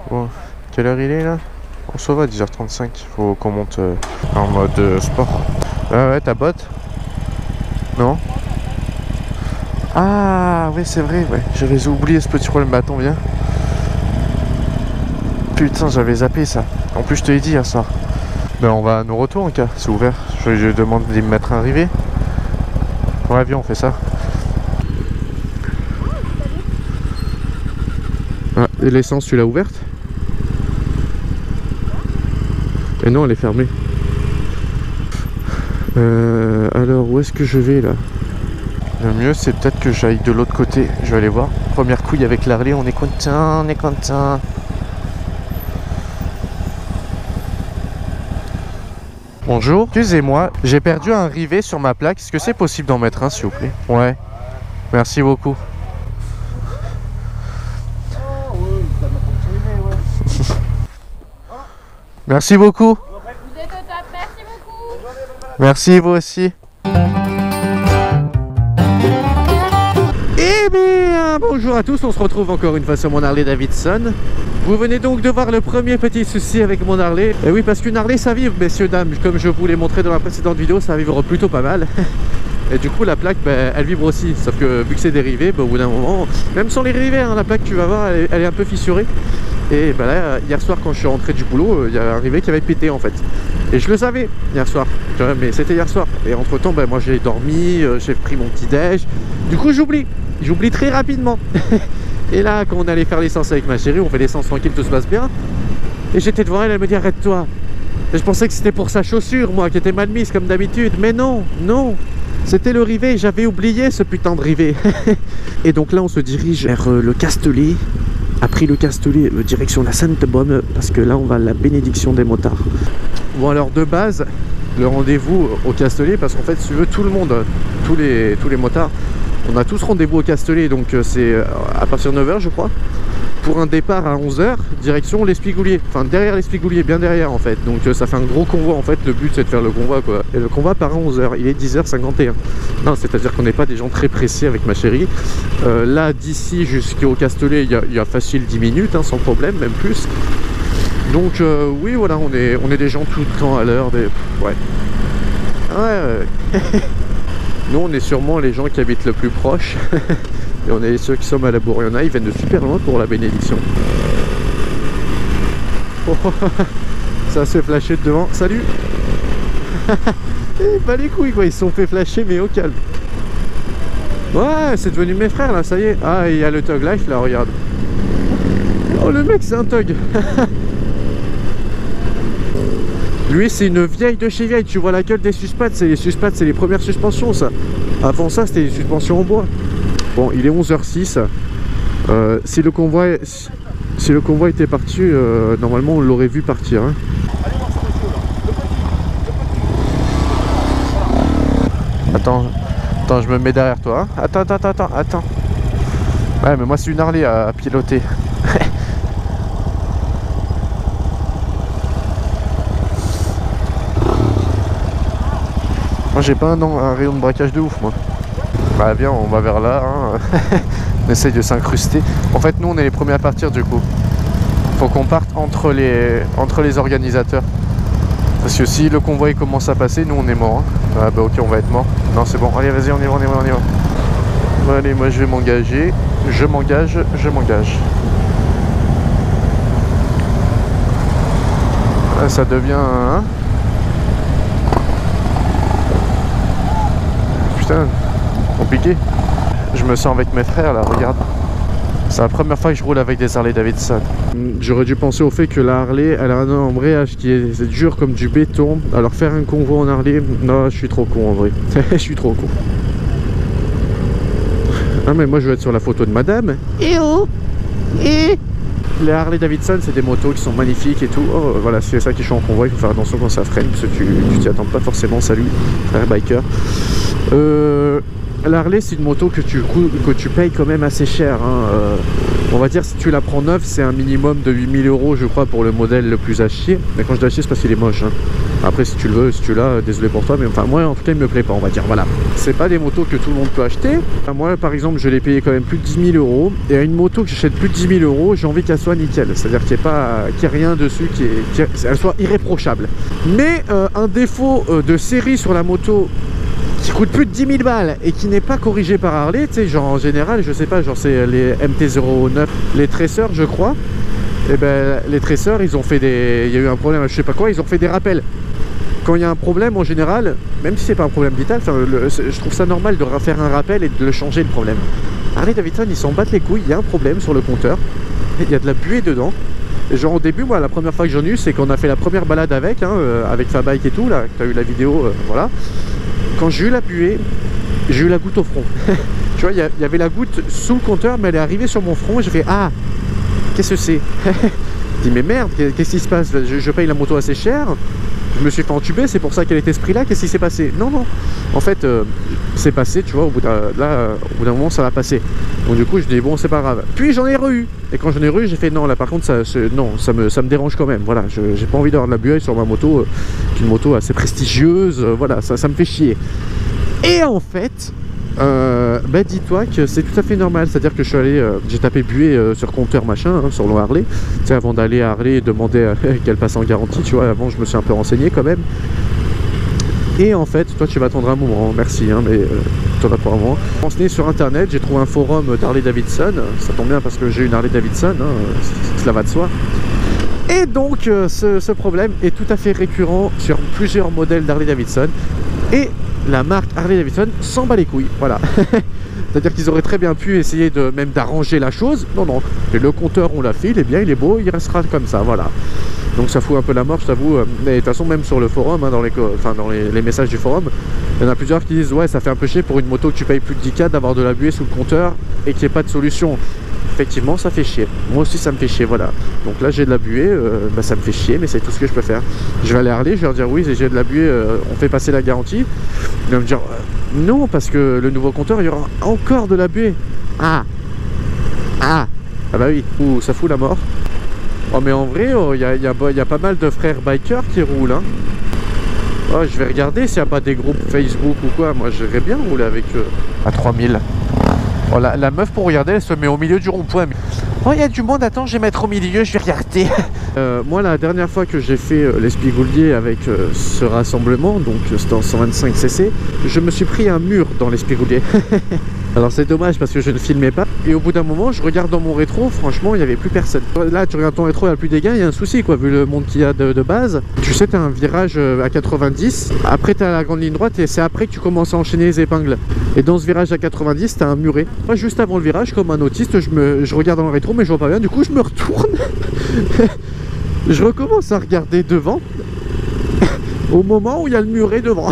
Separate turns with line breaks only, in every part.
Bon, quelle heure il est là? On se va à 10h35, faut qu'on monte en mode sport. Ah ouais, ta botte? Non? Ah oui, c'est vrai, ouais. J'avais oublié ce petit problème. Bah attends, viens. Putain, j'avais zappé ça. En plus, je te l'ai dit hier soir. Ben on va à nos retours en cas, c'est ouvert. Je demande de me mettre un rivet. Ouais, viens, on fait ça. Ah, et l'essence, tu l'as ouverte? Et non, elle est fermée. Alors, où est-ce que je vais là? Le mieux, c'est peut-être que j'aille de l'autre côté. Je vais aller voir. Première couille avec l'Harley, on est content, on est content. Bonjour, excusez-moi, j'ai perdu un rivet sur ma plaque. Est-ce que c'est possible d'en mettre un, s'il vous plaît? Ouais, merci beaucoup. Merci beaucoup.
Vous êtes au top, merci beaucoup.
Merci, vous aussi. Eh bien, bonjour à tous, on se retrouve encore une fois sur mon Harley Davidson. Vous venez donc de voir le premier petit souci avec mon Harley. Et oui, parce qu'une Harley, ça vibre, messieurs, dames. Comme je vous l'ai montré dans la précédente vidéo, ça vibre plutôt pas mal. Et du coup, la plaque, ben, elle vibre aussi. Sauf que vu que c'est dérivé, ben, au bout d'un moment, même sans les rivets, hein, la plaque, tu vas voir, elle est un peu fissurée. Et ben là, hier soir, quand je suis rentré du boulot, il y a un rivet qui avait pété en fait. Et je le savais hier soir, tu vois, mais c'était hier soir. Et entre temps, ben, moi j'ai dormi, j'ai pris mon petit déj. Du coup, j'oublie très rapidement. Et là, quand on allait faire l'essence avec ma chérie, on fait l'essence tranquille, tout se passe bien. Et j'étais devant elle, elle me dit arrête-toi. Et je pensais que c'était pour sa chaussure, moi, qui était mal mise comme d'habitude. Mais non, non. C'était le rivet, j'avais oublié ce putain de rivet. Et donc là, on se dirige vers le Castellet. Après le Castellet, direction la Sainte-Baume, parce que là, on va à la bénédiction des motards. Bon, alors de base, le rendez-vous au Castellet, parce qu'en fait, si tu veux, tout le monde, tous les motards, on a tous rendez-vous au Castellet, donc c'est à partir de 9h, je crois. Pour un départ à 11h, direction l'Espigoulier, enfin derrière l'Espigoulier, bien derrière en fait, donc ça fait un gros convoi en fait, le but c'est de faire le convoi quoi, et le convoi part à 11h, il est 10h51, non c'est à dire qu'on n'est pas des gens très pressés avec ma chérie, là d'ici jusqu'au Castellet il y a facile 10 minutes, hein, sans problème, même plus, donc oui voilà, on est des gens tout le temps à l'heure, ouais, ouais. Nous on est sûrement les gens qui habitent le plus proche. Et on est ceux qui sont à la bourre. Il y en a, ils viennent de super loin pour la bénédiction. Oh, ça se fait flasher de devant. Salut. Pas les couilles quoi, ils se sont fait flasher mais au calme. Ouais, c'est devenu mes frères là, ça y est. Ah, il y a le Thug Life là, regarde. Oh le mec c'est un Thug. Lui c'est une vieille de chez vieille, tu vois la gueule des suspats, c'est les premières suspensions ça. Avant ça c'était des suspensions en bois. Bon, il est 11h06. Si le convoi était parti, normalement on l'aurait vu partir. Hein. Attends, je me mets derrière toi. Hein. Attends. Ouais, mais moi c'est une Harley à piloter. Moi j'ai pas un rayon de braquage de ouf moi. Bah viens, on va vers là, hein. On essaye de s'incruster. En fait, nous, on est les premiers à partir du coup. Faut qu'on parte entre les organisateurs. Parce que si le convoi il commence à passer, nous on est mort. Hein. Ah bah ok, on va être mort. Non, c'est bon. Allez, vas-y, on y va. Bon, allez, moi je vais m'engager. Je m'engage. Là, ça devient... Hein. Putain. Compliqué. Je me sens avec mes frères là, regarde. C'est la première fois que je roule avec des Harley Davidson. J'aurais dû penser au fait que la Harley, elle a un embrayage qui est dur comme du béton. Alors faire un convoi en Harley, non, je suis trop con en vrai. Je suis trop con. Ah mais moi je veux être sur la photo de madame. Et oh. Et les Harley Davidson, c'est des motos qui sont magnifiques et tout. Oh, voilà, c'est ça qui est en convoi, il faut faire attention quand ça freine, parce que tu t'y attends pas forcément. Salut, frère biker. l'Harley c'est une moto que tu payes quand même assez cher, hein. On va dire si tu la prends neuve c'est un minimum de 8000 € je crois pour le modèle le plus à chier. Mais quand je dis à chier c'est parce qu'il est moche, hein. Après si tu le veux, si tu l'as, désolé pour toi, mais enfin moi en tout cas il me plaît pas, on va dire, voilà. C'est pas des motos que tout le monde peut acheter. Enfin, moi par exemple je l'ai payé quand même plus de 10 000 €, et à une moto que j'achète plus de 10 000 €, j'ai envie qu'elle soit nickel, c'est-à-dire qu'il n'y ait rien dessus, qu'elle soit irréprochable. Mais un défaut de série sur la moto qui coûte plus de 10 000 balles et qui n'est pas corrigé par Harley, tu sais, genre en général, je sais pas, genre c'est les MT-09, les traceurs je crois, et ben les traceurs ils ont fait il y a eu un problème, je sais pas quoi, ils ont fait des rappels. Quand il y a un problème en général, même si c'est pas un problème vital, je trouve ça normal de faire un rappel et de le changer le problème. Harley Davidson ils s'en battent les couilles, il y a un problème sur le compteur, il y a de la buée dedans. Et genre au début, moi la première fois que j'en ai eu, c'est qu'on a fait la première balade avec, hein, avec Fabike et tout, là, tu as eu la vidéo, voilà. Quand j'ai eu la buée, j'ai eu la goutte au front. Tu vois, il y avait la goutte sous le compteur, mais elle est arrivée sur mon front, et j'ai fait, ah, qu'est-ce que c'est? Je dis, mais merde, qu'est-ce qui se passe? Je paye la moto assez cher, je me suis fait entuber, c'est pour ça qu'elle était ce prix là, qu'est-ce qui s'est passé? Non, non, en fait, c'est passé, tu vois, au bout d'un moment, ça va passer. Donc du coup, je dis, bon, c'est pas grave. Puis j'en ai re-eu, et quand j'en ai re-eu, j'ai fait, non, là par contre, non, ça me dérange quand même, voilà, j'ai pas envie d'avoir de la buée sur ma moto, une moto assez prestigieuse, voilà, ça me fait chier. Et en fait, bah dis-toi que c'est tout à fait normal, c'est-à-dire que je suis allé, j'ai tapé buée sur compteur machin, hein, sur le Harley, tu sais, avant d'aller à Harley et demander qu'elle passe en garantie, tu vois, avant je me suis un peu renseigné quand même. Et en fait, toi tu vas attendre un moment, merci, hein, mais t'en as pas un moment. Je me suis renseigné sur internet, j'ai trouvé un forum d'Harley Davidson, ça tombe bien parce que j'ai une Harley Davidson, hein, cela va de soi. Et donc ce problème est tout à fait récurrent sur plusieurs modèles d'Harley Davidson. Et la marque Harley Davidson s'en bat les couilles, voilà. C'est-à-dire qu'ils auraient très bien pu essayer même d'arranger la chose. Non, non. Et le compteur, on l'a fait, il est bien, il est beau, il restera comme ça, voilà. Donc ça fout un peu la mort, je t'avoue. Mais de toute façon, même sur le forum, hein, dans les messages du forum, il y en a plusieurs qui disent, ouais, ça fait un peu chier pour une moto que tu payes plus de 10K d'avoir de la buée sous le compteur et qu'il n'y ait pas de solution. Effectivement, ça fait chier. Moi aussi, ça me fait chier, voilà. Donc là, j'ai de la buée, bah, ça me fait chier, mais c'est tout ce que je peux faire. Je vais aller à Harley, je vais leur dire, oui, j'ai de la buée, on fait passer la garantie. Ils vont me dire, non, parce que le nouveau compteur, il y aura encore de la buée. Ah bah oui, ouh, ça fout la mort. Oh, mais en vrai, il y a pas mal de frères bikers qui roulent, hein. Oh, je vais regarder s'il n'y a pas des groupes Facebook ou quoi. Moi, j'aimerais bien rouler avec eux à 3000. Oh, la meuf, pour regarder, elle se met au milieu du rond-point. Oh, il y a du monde, attends, je vais mettre au milieu, je vais regarder. Moi, la dernière fois que j'ai fait l'Espigoulier avec ce rassemblement, donc c'était en 125cc, je me suis pris un mur dans l'Espigoulier. Alors c'est dommage parce que je ne filmais pas. Et au bout d'un moment, je regarde dans mon rétro, franchement, il n'y avait plus personne. Là, tu regardes ton rétro, il n'y a plus des gains, il y a un souci, quoi, vu le monde qu'il y a de base. Tu sais, tu as un virage à 90, après tu as la grande ligne droite et c'est après que tu commences à enchaîner les épingles. Et dans ce virage à 90, tu as un muret. Moi, juste avant le virage, comme un autiste, je regarde dans le rétro, mais je vois pas bien, du coup, je me retourne. Je recommence à regarder devant, au moment où il y a le muret devant.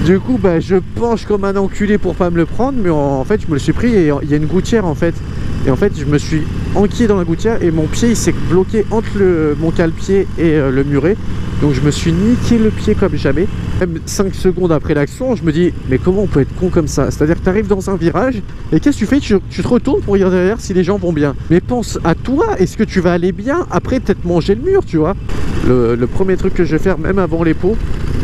Du coup, bah, je penche comme un enculé pour pas me le prendre, mais en fait, je me le suis pris et il y a une gouttière en fait. Et en fait, je me suis enquillé dans la gouttière et mon pied il s'est bloqué entre mon cale-pied et le muret. Donc je me suis niqué le pied comme jamais. Même 5 secondes après l'action, je me dis, mais comment on peut être con comme ça? C'est-à-dire que tu arrives dans un virage et qu'est-ce que tu fais? Tu te retournes pour regarder derrière si les gens vont bien. Mais pense à toi, est-ce que tu vas aller bien après peut-être manger le mur, tu vois? Le premier truc que je vais faire, même avant les pots,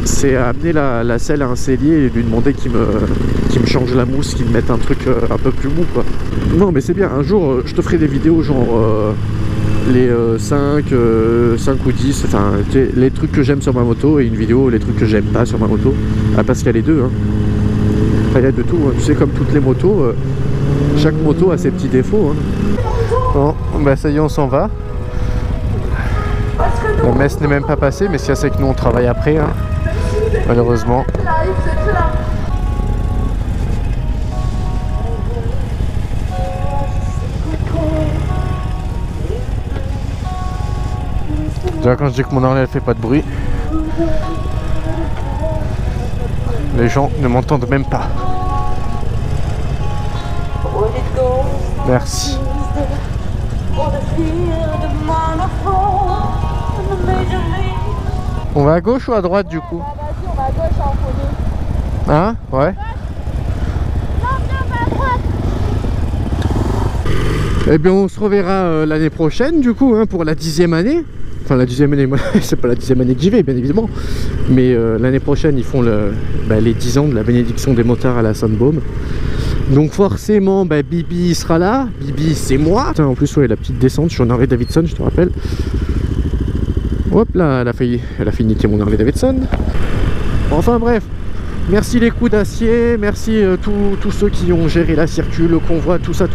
c'est amener la selle à un sellier et lui demander qu'il me change la mousse, qu'il me mette un truc un peu plus mou, quoi. Non mais c'est bien, un jour je te ferai des vidéos genre les 5 ou 10, enfin les trucs que j'aime sur ma moto et une vidéo les trucs que j'aime pas sur ma moto. Ah, parce qu'il y a les deux, hein. Enfin, il y a de tout, hein. Tu sais, comme toutes les motos, chaque moto a ses petits défauts, hein. Bon, bah ça y est, on s'en va. La messe n'est même pas passée, mais ce qu'il y a, c'est que nous on travaille après, hein. Malheureusement. Déjà quand je dis que mon Harley elle fait pas de bruit, les gens ne m'entendent même pas. Merci. On va à gauche ou à droite du coup?
Vas-y, on va à gauche en premier.
Hein? Ouais. Eh bien on se reverra l'année prochaine du coup, hein, pour la 10e année. Enfin la 10e année, c'est pas la 10e année que j'y vais bien évidemment. Mais l'année prochaine ils font les 10 ans de la bénédiction des motards à la Sainte-Baume. Donc forcément Bibi sera là. Bibi c'est moi. Putain, en plus ouais, la petite descente, je suis en Harley Davidson, je te rappelle. Hop là, elle a failli niquer mon Harley Davidson. Enfin bref, merci les coups d'acier, merci tous ceux qui ont géré la circule, le convoi, tout ça.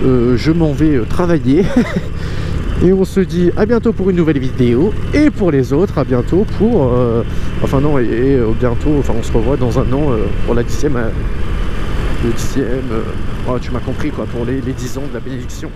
Je m'en vais travailler. Et on se dit à bientôt pour une nouvelle vidéo. Et pour les autres, à bientôt pour... bientôt, enfin on se revoit dans un an pour la 10e... le 10e... tu m'as compris quoi, pour les 10 ans de la bénédiction.